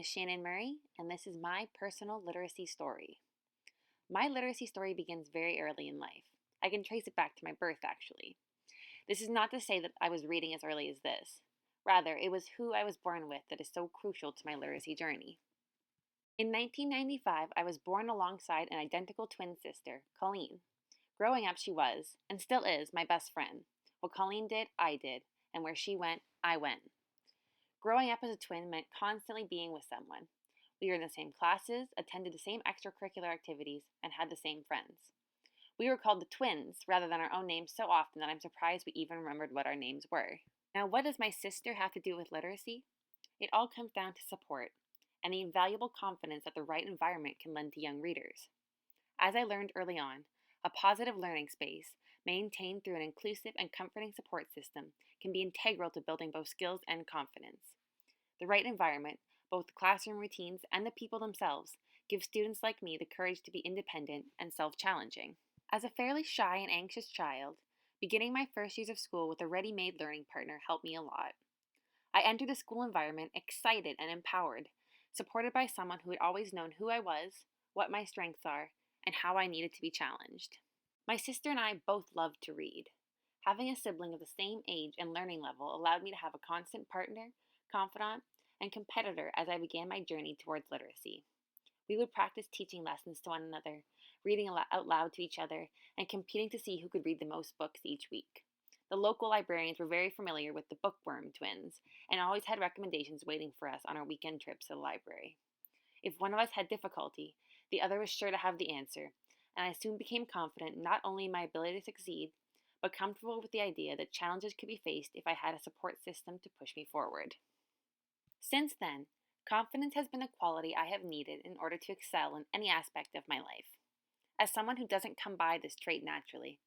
Shannon Murray, and this is my personal literacy story. My literacy story begins very early in life. I can trace it back to my birth, actually. This is not to say that I was reading as early as this. Rather, it was who I was born with that is so crucial to my literacy journey. In 1995, I was born alongside an identical twin sister, Colleen. Growing up, she was, and still is, my best friend. What Colleen did, I did, and where she went, I went. Growing up as a twin meant constantly being with someone. We were in the same classes, attended the same extracurricular activities, and had the same friends. We were called the twins rather than our own names so often that I'm surprised we even remembered what our names were. Now, what does my sister have to do with literacy? It all comes down to support and the invaluable confidence that the right environment can lend to young readers. As I learned early on, a positive learning space, maintained through an inclusive and comforting support system, can be integral to building both skills and confidence. The right environment, both the classroom routines and the people themselves, give students like me the courage to be independent and self-challenging. As a fairly shy and anxious child, beginning my first years of school with a ready-made learning partner helped me a lot. I entered the school environment excited and empowered, supported by someone who had always known who I was, what my strengths are, and how I needed to be challenged. My sister and I both loved to read. Having a sibling of the same age and learning level allowed me to have a constant partner, confidant, and competitor as I began my journey towards literacy. We would practice teaching lessons to one another, reading out loud to each other, and competing to see who could read the most books each week. The local librarians were very familiar with the bookworm twins and always had recommendations waiting for us on our weekend trips to the library. If one of us had difficulty, the other was sure to have the answer, and I soon became confident not only in my ability to succeed, but comfortable with the idea that challenges could be faced if I had a support system to push me forward. Since then, confidence has been a quality I have needed in order to excel in any aspect of my life. As someone who doesn't come by this trait naturally,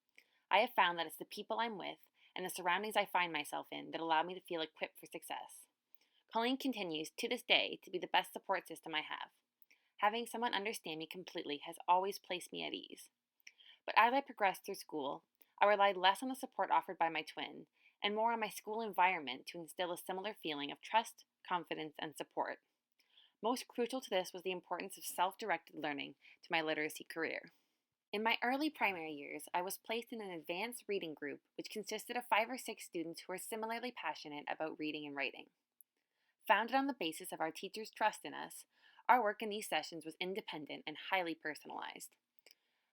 I have found that it's the people I'm with and the surroundings I find myself in that allow me to feel equipped for success. Colleen continues, to this day, to be the best support system I have. Having someone understand me completely has always placed me at ease. But as I progressed through school, I relied less on the support offered by my twin and more on my school environment to instill a similar feeling of trust, confidence, and support. Most crucial to this was the importance of self-directed learning to my literacy career. In my early primary years, I was placed in an advanced reading group which consisted of 5 or 6 students who were similarly passionate about reading and writing. Founded on the basis of our teachers' trust in us, our work in these sessions was independent and highly personalized.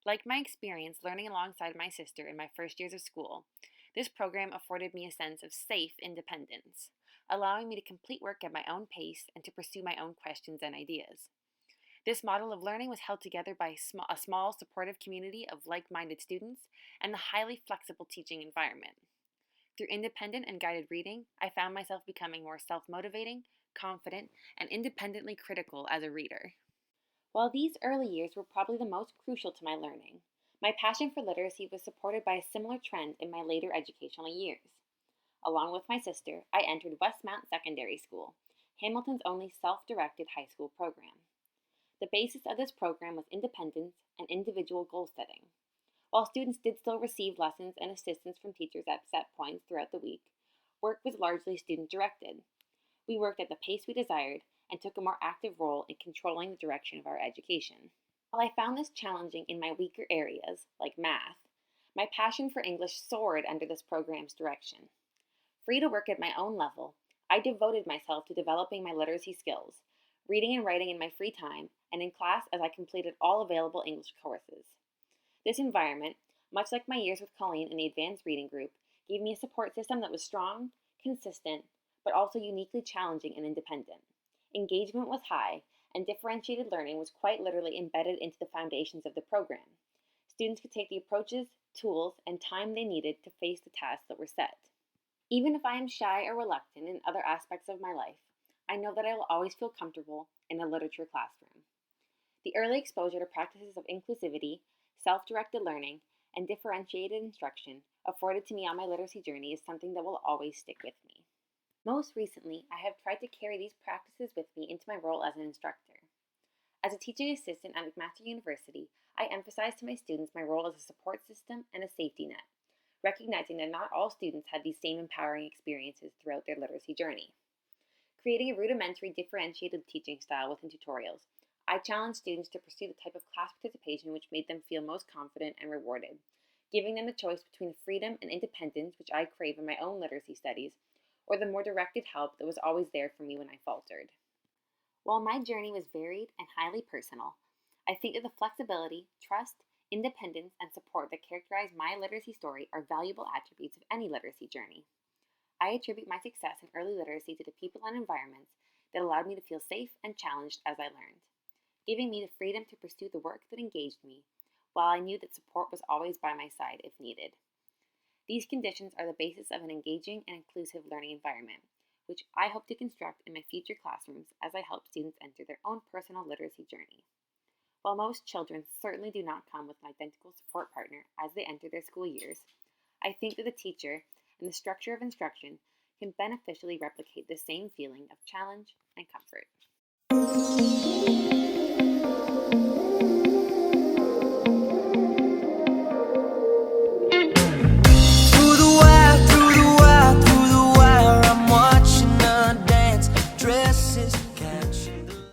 Like my experience learning alongside my sister in my first years of school, this program afforded me a sense of safe independence, allowing me to complete work at my own pace and to pursue my own questions and ideas. This model of learning was held together by a small supportive community of like-minded students and the highly flexible teaching environment. Through independent and guided reading, I found myself becoming more self-motivating, confident, and independently critical as a reader. While these early years were probably the most crucial to my learning, my passion for literacy was supported by a similar trend in my later educational years. Along with my sister, I entered Westmount Secondary School, Hamilton's only self-directed high school program. The basis of this program was independence and individual goal setting. While students did still receive lessons and assistance from teachers at set points throughout the week, work was largely student-directed. We worked at the pace we desired and took a more active role in controlling the direction of our education. While I found this challenging in my weaker areas, like math, my passion for English soared under this program's direction. Free to work at my own level, I devoted myself to developing my literacy skills, reading and writing in my free time, and in class as I completed all available English courses. This environment, much like my years with Colleen in the advanced reading group, gave me a support system that was strong, consistent, but also uniquely challenging and independent. Engagement was high, and differentiated learning was quite literally embedded into the foundations of the program. Students could take the approaches, tools, and time they needed to face the tasks that were set. Even if I am shy or reluctant in other aspects of my life, I know that I will always feel comfortable in a literature classroom. The early exposure to practices of inclusivity, self-directed learning, and differentiated instruction afforded to me on my literacy journey is something that will always stick with me. Most recently, I have tried to carry these practices with me into my role as an instructor. As a teaching assistant at McMaster University, I emphasize to my students my role as a support system and a safety net, recognizing that not all students had these same empowering experiences throughout their literacy journey. Creating a rudimentary differentiated teaching style within tutorials, I challenged students to pursue the type of class participation which made them feel most confident and rewarded, giving them the choice between the freedom and independence which I crave in my own literacy studies, or the more directed help that was always there for me when I faltered. While my journey was varied and highly personal, I think that the flexibility, trust, independence, and support that characterize my literacy story are valuable attributes of any literacy journey. I attribute my success in early literacy to the people and environments that allowed me to feel safe and challenged as I learned, giving me the freedom to pursue the work that engaged me, while I knew that support was always by my side if needed. These conditions are the basis of an engaging and inclusive learning environment, which I hope to construct in my future classrooms as I help students enter their own personal literacy journey. While most children certainly do not come with an identical support partner as they enter their school years, I think that the teacher and the structure of instruction can beneficially replicate the same feeling of challenge and comfort.